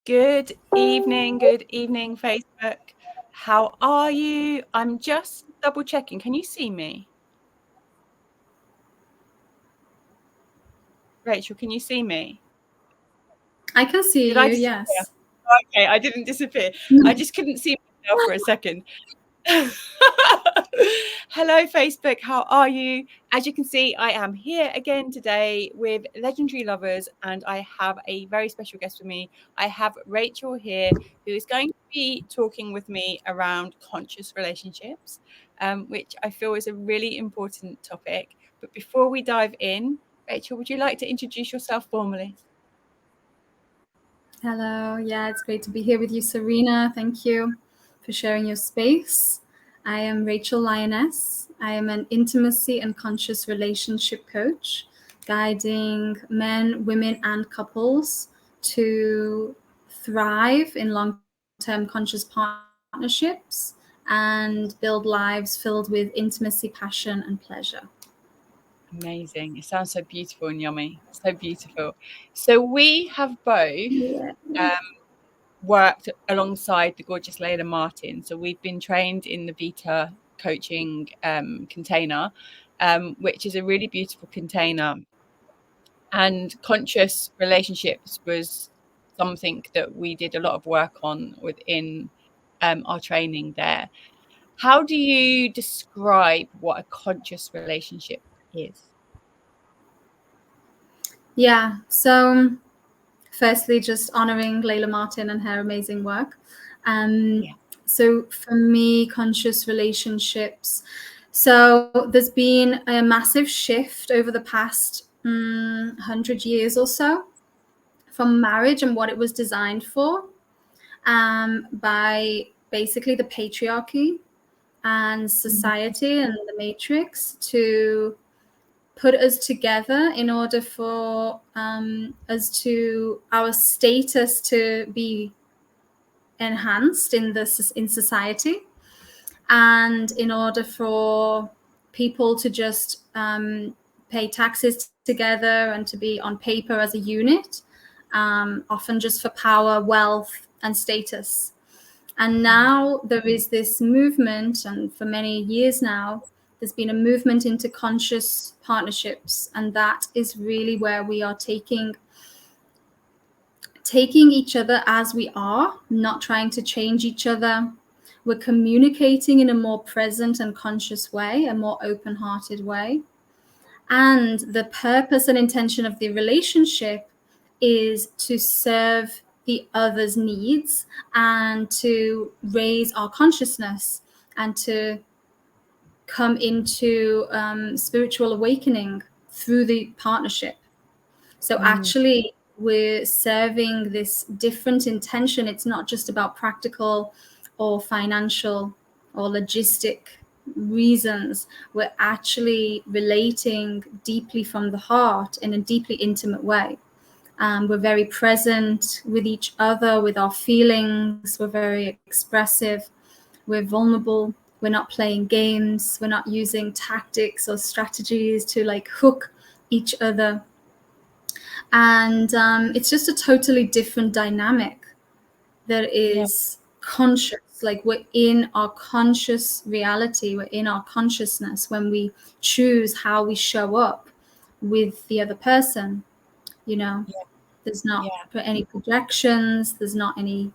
Good evening, Facebook. How are you? I'm just double checking. Can you see me? Rachel, can you see me? I can see Did I you, disappear? yes. Okay, I didn't disappear. I just couldn't see myself for a second. Hello, Facebook. How are you? As you can see, I am here again today with Legendary Lovers, and I have a very special guest with me. I have Rachel here, who is going to be talking with me around conscious relationships, which I feel is a really important topic. But before we dive in, Rachel, would you like to introduce yourself formally? Hello, yeah, it's great to be here with you, Serena. Thank you for sharing your space. I am Rachael Lioness. I am an intimacy and conscious relationship coach, guiding men, women, and couples to thrive in long-term conscious partnerships and build lives filled with intimacy, passion, and pleasure. Amazing. It sounds so beautiful and yummy. So beautiful. So we have both Yeah. worked alongside the gorgeous Layla Martin. So we've been trained in the Vita coaching container, which is a really beautiful container. And conscious relationships was something that we did a lot of work on within our training there. How do you describe what a conscious relationship is? Yeah, so firstly, just honoring Layla Martin and her amazing work. Um, Yeah. so for me, conscious relationships. So there's been a massive shift over the past 100 years or so from marriage and what it was designed for, by basically the patriarchy and society and the matrix to put us together in order for us to our status to be enhanced in society, and in order for people to just pay taxes together and to be on paper as a unit, often just for power, wealth, and status. And now there is this movement, and for many years now, there's been a movement into conscious partnerships. And that is really where we are taking each other as we are, not trying to change each other. We're communicating in a more present and conscious way, a more open-hearted way. And the purpose and intention of the relationship is to serve the other's needs and to raise our consciousness and to come into spiritual awakening through the partnership. So actually, we're serving this different intention. It's not just about practical or financial or logistic reasons. We're actually relating deeply from the heart in a deeply intimate way. We're very present with each other, with our feelings. We're very expressive. We're vulnerable. We're not playing games. We're not using tactics or strategies to like hook each other. And it's just a totally different dynamic that Yeah. is conscious. Like we're in our conscious reality, we're in our consciousness when we choose how we show up with the other person. You know, Yeah. there's not Yeah. any projections, there's not any,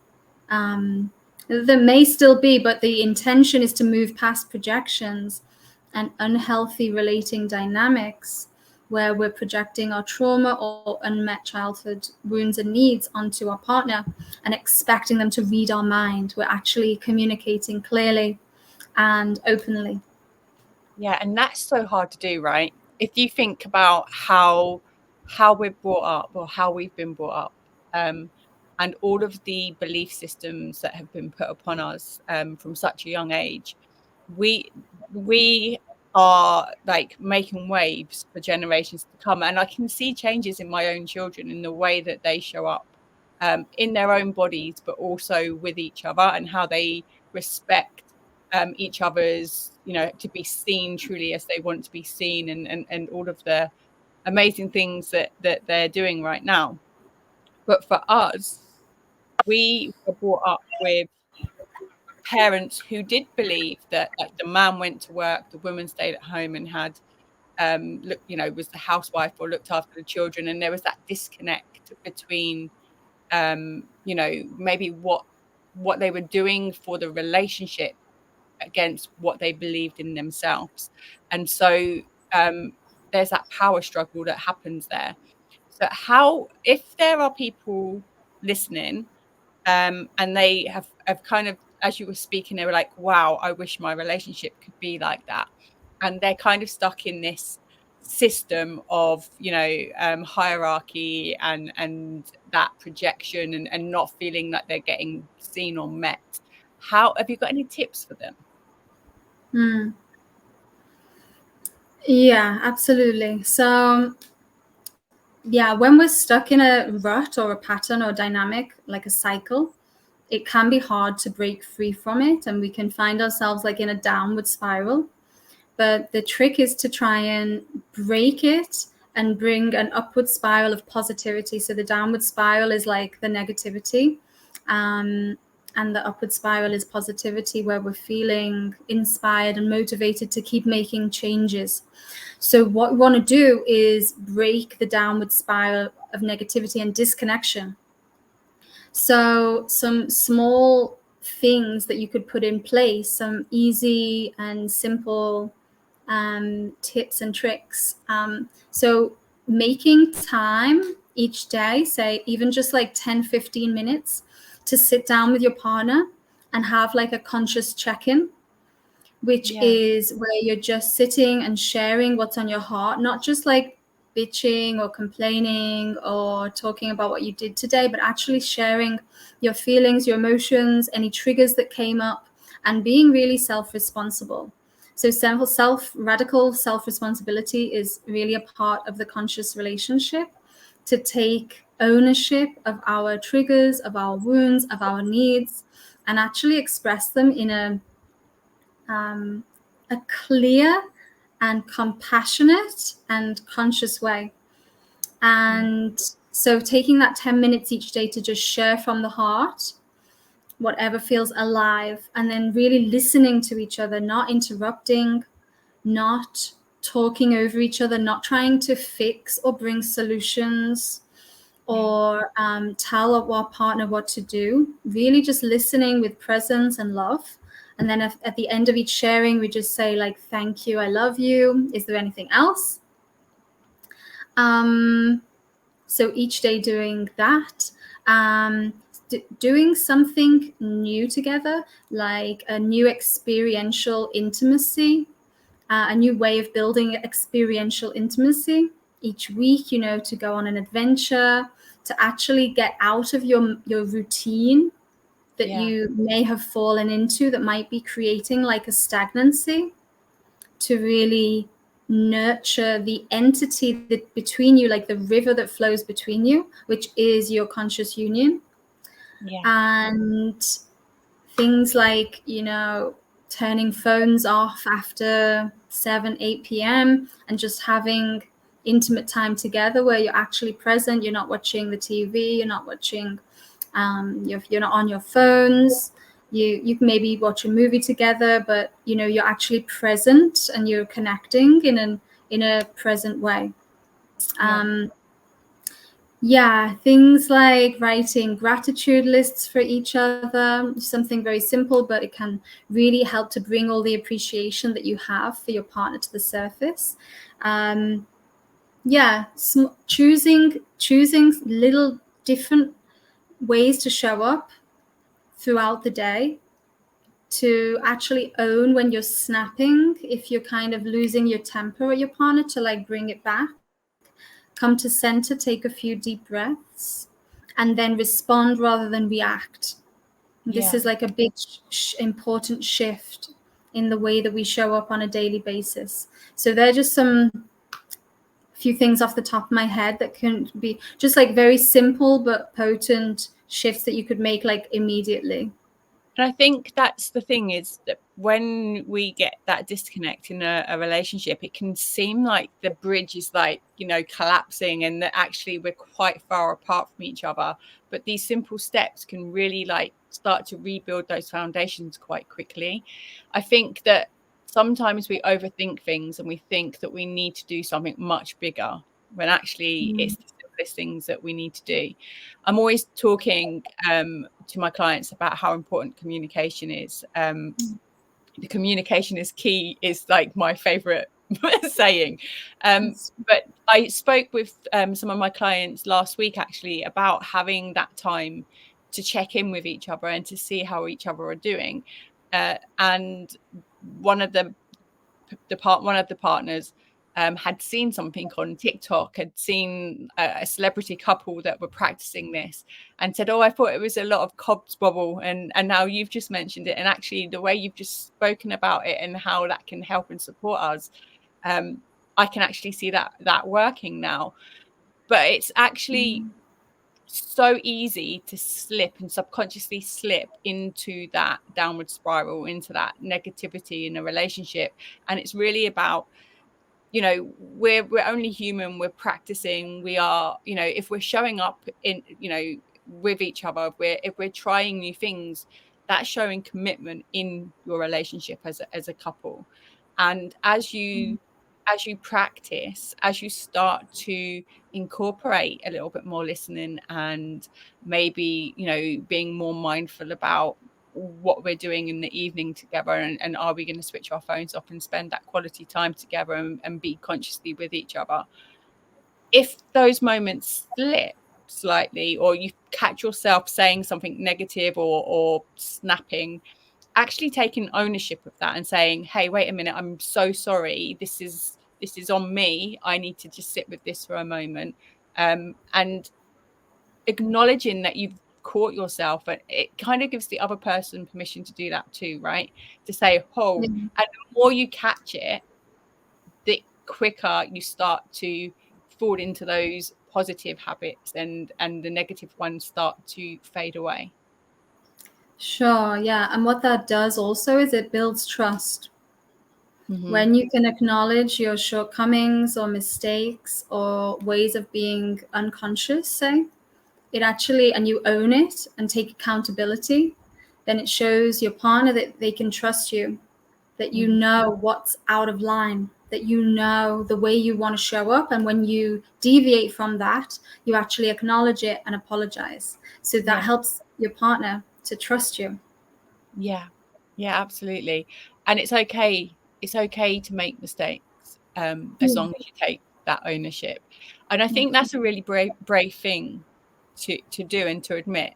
there may still be, but the intention is to move past projections and unhealthy relating dynamics where we're projecting our trauma or unmet childhood wounds and needs onto our partner and expecting them to read our mind. We're actually communicating clearly and openly. Yeah, and that's so hard to do, right? If you think about how we're brought up or how we've been brought up, and all of the belief systems that have been put upon us from such a young age, we we are like making waves for generations to come. And I can see changes in my own children in the way that they show up in their own bodies, but also with each other, and how they respect each other's, to be seen truly as they want to be seen, and all of the amazing things that they're doing right now. But for us, we were brought up with parents who did believe that, like, the man went to work, the woman stayed at home and had look, was the housewife or looked after the children, and there was that disconnect between maybe what they were doing for the relationship against what they believed in themselves. And so there's that power struggle that happens there. So if there are people listening, and they have kind of, as you were speaking, they were like, wow, I wish my relationship could be like that. And they're kind of stuck in this system of, hierarchy and that projection, and not feeling like they're getting seen or met. How have you got any tips for them? Yeah, absolutely. So yeah, when we're stuck in a rut or a pattern or dynamic, like a cycle, it can be hard to break free from it, and we can find ourselves like in a downward spiral. But the trick is to try and break it and bring an upward spiral of positivity. So the downward spiral is like the negativity, and the upward spiral is positivity, where we're feeling inspired and motivated to keep making changes. So what we want to do is break the downward spiral of negativity and disconnection. So some small things that you could put in place, some easy and simple tips and tricks. So making time each day, say even just like 10-15 minutes, to sit down with your partner and have like a conscious check-in, which is where you're just sitting and sharing what's on your heart, not just like bitching or complaining or talking about what you did today, but actually sharing your feelings, your emotions, any triggers that came up, and being really self-responsible. So radical self-responsibility is really a part of the conscious relationship, to take ownership of our triggers, of our wounds, of our needs, and actually express them in a clear and compassionate and conscious way. And so taking that 10 minutes each day to just share from the heart whatever feels alive, and then really listening to each other, not interrupting, not talking over each other, not trying to fix or bring solutions or tell our partner what to do, really just listening with presence and love. And then at the end of each sharing, we just say like, thank you, I love you. Is there anything else? So each day doing that, doing something new together, like a new experiential intimacy, a new way of building experiential intimacy each week, to go on an adventure, to actually get out of your routine that you may have fallen into, that might be creating like a stagnancy, to really nurture the entity that between you, like the river that flows between you, which is your conscious union. And things like, turning phones off after 7-8 p.m. and just having intimate time together where you're actually present. You're not watching the TV, you're not watching you're not on your phones. You can maybe watch a movie together, but you're actually present and you're connecting in a present way. Things like writing gratitude lists for each other, something very simple, but it can really help to bring all the appreciation that you have for your partner to the surface. Choosing little different ways to show up throughout the day, to actually own when you're snapping, if you're kind of losing your temper at your partner, to like bring it back, come to center, take a few deep breaths, and then respond rather than react. This is like a big important shift in the way that we show up on a daily basis. So they're just some few things off the top of my head that can be just like very simple but potent shifts that you could make like immediately. And I think that's the thing, is that when we get that disconnect in a relationship, it can seem like the bridge is like, collapsing, and that actually we're quite far apart from each other. But these simple steps can really like start to rebuild those foundations quite quickly. I think that sometimes we overthink things and we think that we need to do something much bigger, when actually it's the simplest things that we need to do. I'm always talking to my clients about how important communication is. The communication is key is like my favorite saying. But I spoke with some of my clients last week actually about having that time to check in with each other and to see how each other are doing. And one of the one of the partners had seen something on TikTok, had seen a celebrity couple that were practicing this, and said, "Oh, I thought it was a lot of cobs bobble," and now you've just mentioned it, and actually the way you've just spoken about it and how that can help and support us, I can actually see that working now. But it's actually so easy to slip and subconsciously slip into that downward spiral, into that negativity in a relationship. And it's really about, we're only human, we're practicing, we are, if we're showing up in, with each other, if we're trying new things, that's showing commitment in your relationship as a couple. And as you practice, as you start to incorporate a little bit more listening, and maybe being more mindful about what we're doing in the evening together, and are we going to switch our phones off and spend that quality time together, and be consciously with each other. If those moments slip slightly, or you catch yourself saying something negative, or snapping, actually taking ownership of that and saying, hey, wait a minute, I'm so sorry, this is on me, I need to just sit with this for a moment, and acknowledging that you've caught yourself. And it kind of gives the other person permission to do that too, right? To say, oh, and the more you catch it, the quicker you start to fall into those positive habits, and the negative ones start to fade away. Sure, yeah. And what that does also is it builds trust. When you can acknowledge your shortcomings or mistakes or ways of being unconscious, say, it actually, and you own it and take accountability, then it shows your partner that they can trust you, that you know what's out of line, that you know the way you want to show up. And when you deviate from that, you actually acknowledge it and apologize. So that helps your partner to trust you. Yeah, absolutely. And it's okay to make mistakes, as long as you take that ownership. And I think that's a really brave thing to do and to admit.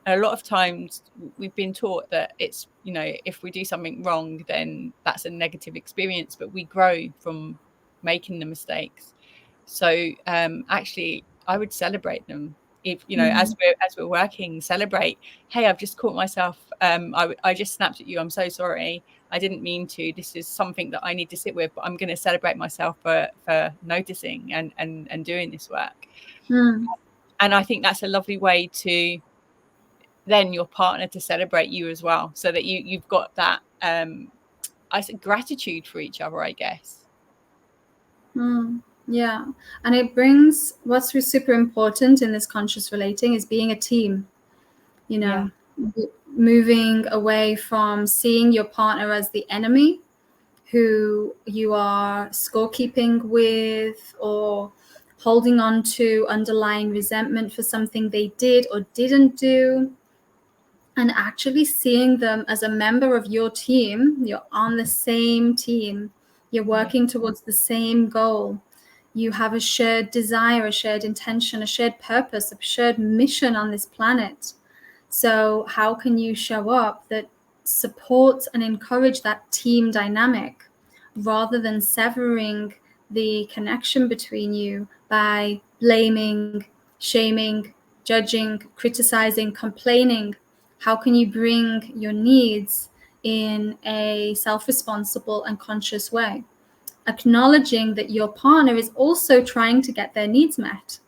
And a lot of times we've been taught that it's, if we do something wrong, then that's a negative experience, but we grow from making the mistakes. So actually I would celebrate them. If as we're working, celebrate, hey, I've just caught myself, I just snapped at you, I'm so sorry, I didn't mean to, this is something that I need to sit with, but I'm going to celebrate myself for noticing and doing this work. And I think that's a lovely way to then your partner to celebrate you as well, so that you've got that I said gratitude for each other, I guess. Yeah. And it brings, what's super important in this conscious relating is being a team, moving away from seeing your partner as the enemy who you are scorekeeping with, or holding on to underlying resentment for something they did or didn't do, and actually seeing them as a member of your team. You're on the same team. You're working towards the same goal. You have a shared desire, a shared intention, a shared purpose, a shared mission on this planet. So how can you show up that supports and encourage that team dynamic, rather than severing the connection between you by blaming, shaming, judging, criticizing, complaining? How can you bring your needs in a self-responsible and conscious way, acknowledging that your partner is also trying to get their needs met?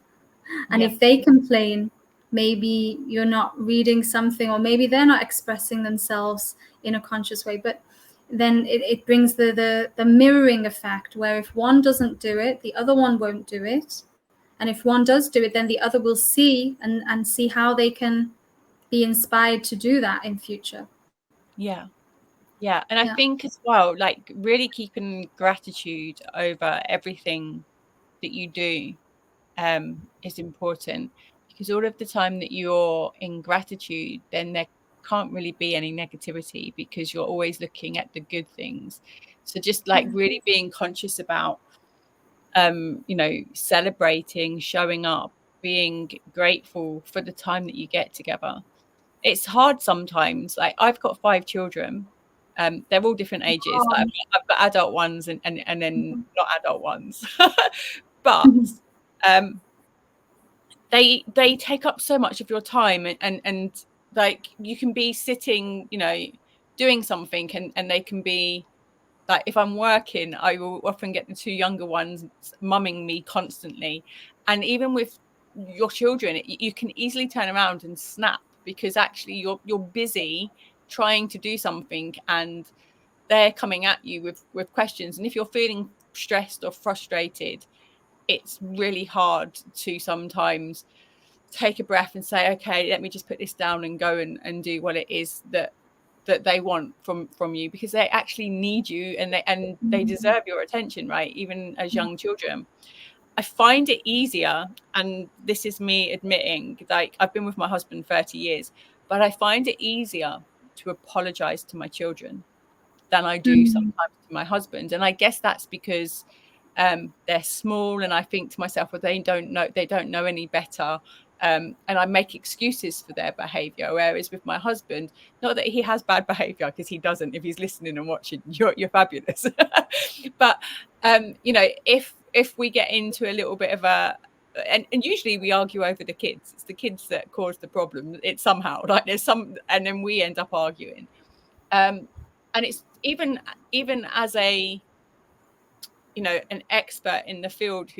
And if they complain, maybe you're not reading something, or maybe they're not expressing themselves in a conscious way. But then it brings the mirroring effect, where if one doesn't do it, the other one won't do it. And if one does do it, then the other will see and see how they can be inspired to do that in future. Yeah. Yeah. And I think as well, like really keeping gratitude over everything that you do is important, because all of the time that you're in gratitude, then there can't really be any negativity, because you're always looking at the good things. So just like really being conscious about celebrating, showing up, being grateful for the time that you get together. It's hard sometimes. Like I've got 5 children. They're all different ages. Like I've got adult ones and then not adult ones. But they take up so much of your time, and like you can be sitting, doing something, and they can be like, if I'm working, I will often get the 2 younger ones mumming me constantly. And even with your children, you can easily turn around and snap, because actually you're busy trying to do something, and they're coming at you with questions. And if you're feeling stressed or frustrated, it's really hard to sometimes take a breath and say, okay, let me just put this down and go and do what it is that they want from you, because they actually need you, and they deserve your attention, right? Even as young children. I find it easier, and this is me admitting, like I've been with my husband 30 years, but I find it easier to apologize to my children than I do sometimes to my husband. And I guess that's because they're small, and I think to myself, well, they don't know any better. And I make excuses for their behavior. Whereas with my husband, not that he has bad behavior, because he doesn't. If he's listening and watching, you're fabulous. But if we get into a little bit of and usually we argue over the kids. It's the kids that cause the problem. It's somehow like there's some, and then we end up arguing. And it's even as a an expert in the field,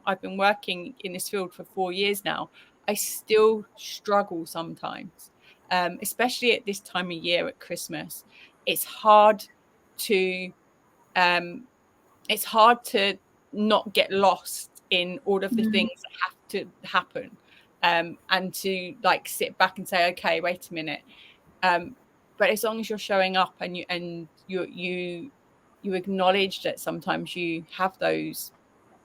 I've been working in this field for 4 years now, I still struggle sometimes, especially at this time of year at Christmas. It's hard to not get lost in all of the things that have to happen, and to like sit back and say, okay, wait a minute. But as long as you're showing up, and you acknowledge that sometimes you have those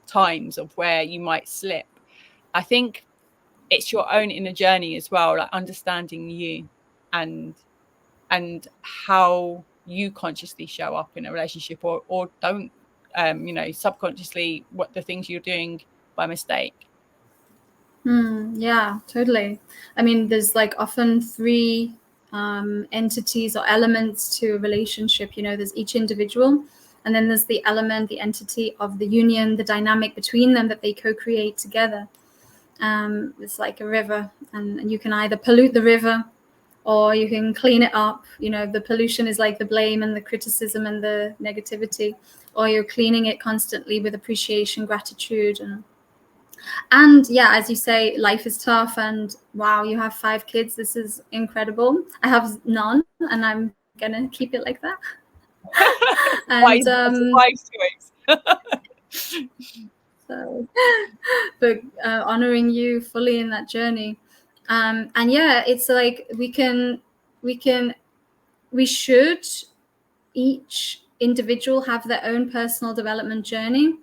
times of where you might slip. I think it's your own inner journey as well, like understanding you and how you consciously show up in a relationship, or don't, subconsciously, what the things you're doing by mistake. Yeah, totally. I mean, there's like often 3 entities or elements to a relationship. There's each individual, and then there's the element, the entity of the union, the dynamic between them that they co-create together. It's like a river, and you can either pollute the river or you can clean it up. The pollution is like the blame and the criticism and the negativity, or you're cleaning it constantly with appreciation, gratitude, and yeah, as you say, life is tough, and wow, you have 5 kids. This is incredible. I have none, and I'm gonna keep it like that. And so, but honoring you fully in that journey, and yeah, it's like we should each individual have their own personal development journey.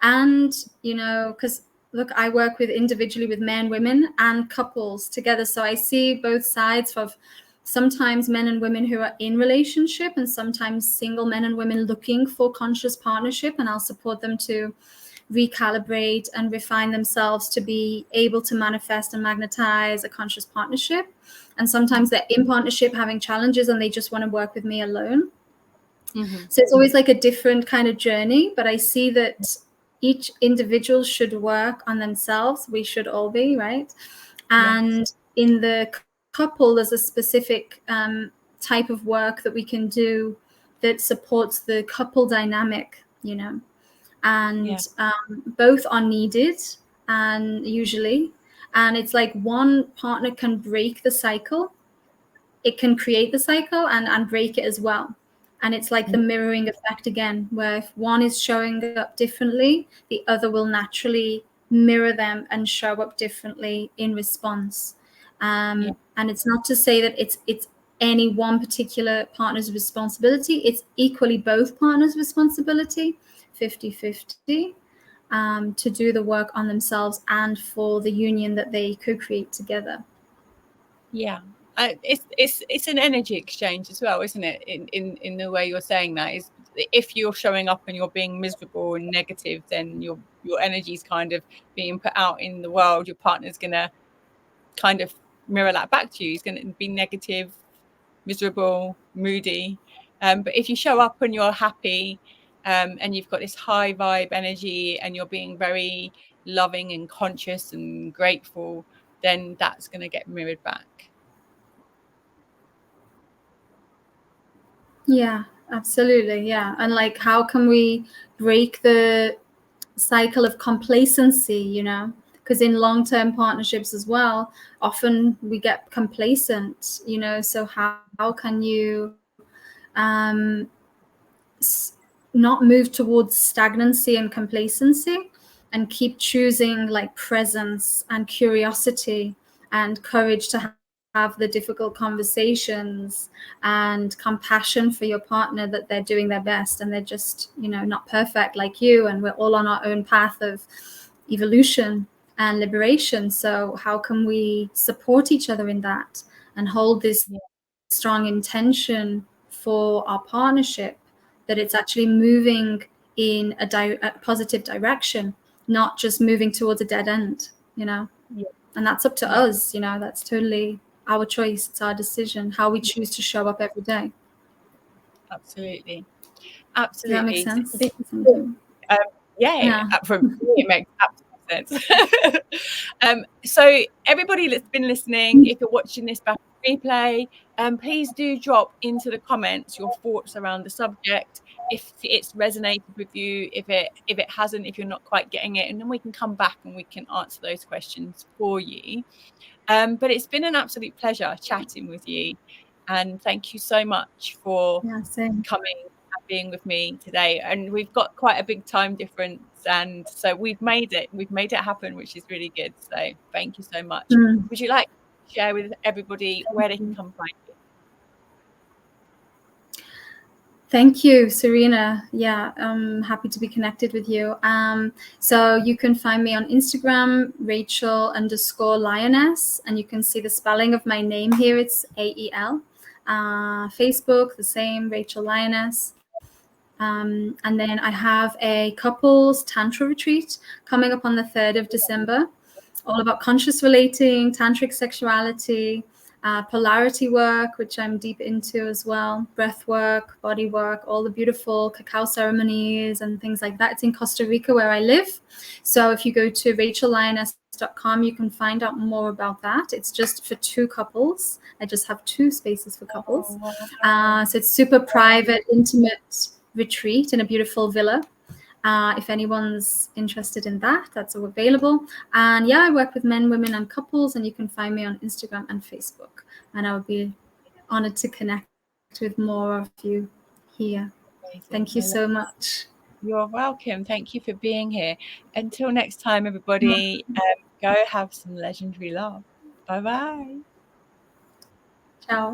And because look, I work individually with men, women, and couples together, so I see both sides of sometimes men and women who are in relationship, and sometimes single men and women looking for conscious partnership, and I'll support them to recalibrate and refine themselves to be able to manifest and magnetize a conscious partnership. And sometimes they're in partnership having challenges, and they just want to work with me alone. So it's always like a different kind of journey, but I see that each individual should work on themselves. We should all be, right? And in the couple, there's a specific type of work that we can do that supports the couple dynamic, and both are needed, and usually, And it's like one partner can break the cycle, it can create the cycle and break it as well. And it's like the mirroring effect again, where if one is showing up differently, the other will naturally mirror them and show up differently in response. And it's not to say that it's any one particular partner's responsibility. It's equally both partners' responsibility, 50-50, to do the work on themselves and for the union that they co-create together. Yeah. It's an energy exchange as well, isn't it? In the way you're saying that is, if you're showing up and you're being miserable and negative, then your energy is kind of being put out in the world. Your partner's gonna kind of mirror that back to you. He's gonna be negative, miserable, moody. But if you show up and you're happy, and you've got this high vibe energy and you're being very loving and conscious and grateful, then that's going to get mirrored back. Yeah, absolutely. Yeah. And like, how can we break the cycle of complacency, you know? Because in long-term partnerships as well, often we get complacent, you know? So how can you not move towards stagnancy and complacency and keep choosing like presence and curiosity and courage to have the difficult conversations and compassion for your partner that they're doing their best and they're just, you know, not perfect like you, and we're all on our own path of evolution and liberation. So how can we support each other in that and hold this strong intention for our partnership, that it's actually moving in a positive direction, not just moving towards a dead end, you know? And that's up to us, you know, that's totally our choice. It's our decision, how we choose to show up every day. Absolutely. Does that make sense? For me, it makes absolute sense. So everybody that's been listening, if you're watching this back replay, please do drop into the comments your thoughts around the subject, if it's resonated with you, if it hasn't, if you're not quite getting it, and then we can come back and we can answer those questions for you. But it's been an absolute pleasure chatting with you, and thank you so much for coming and being with me today. And we've got quite a big time difference, and so we've made it happen, which is really good. So thank you so much. Would you like to share with everybody where they can come find you? Thank you, Serena. Yeah, I'm happy to be connected with you. So you can find me on Instagram, Rachael_Lioness, and you can see the spelling of my name here. It's AEL. Facebook, the same, Rachael Lioness. And then I have a couples tantra retreat coming up on the 3rd of December, all about conscious relating, tantric sexuality, polarity work, which I'm deep into as well, breath work, body work, all the beautiful cacao ceremonies and things like that. It's in Costa Rica where I live. So if you go to rachellioness.com, you can find out more about that. It's just for 2 couples. I just have 2 spaces for couples. So it's super private, intimate retreat in a beautiful villa. If anyone's interested in that, that's available. And yeah, I work with men, women, and couples, and you can find me on Instagram and Facebook. And I would be honored to connect with more of you here. Amazing. Thank you so much. You're welcome. Thank you for being here. Until next time, everybody, go have some legendary love. Bye-bye. Ciao.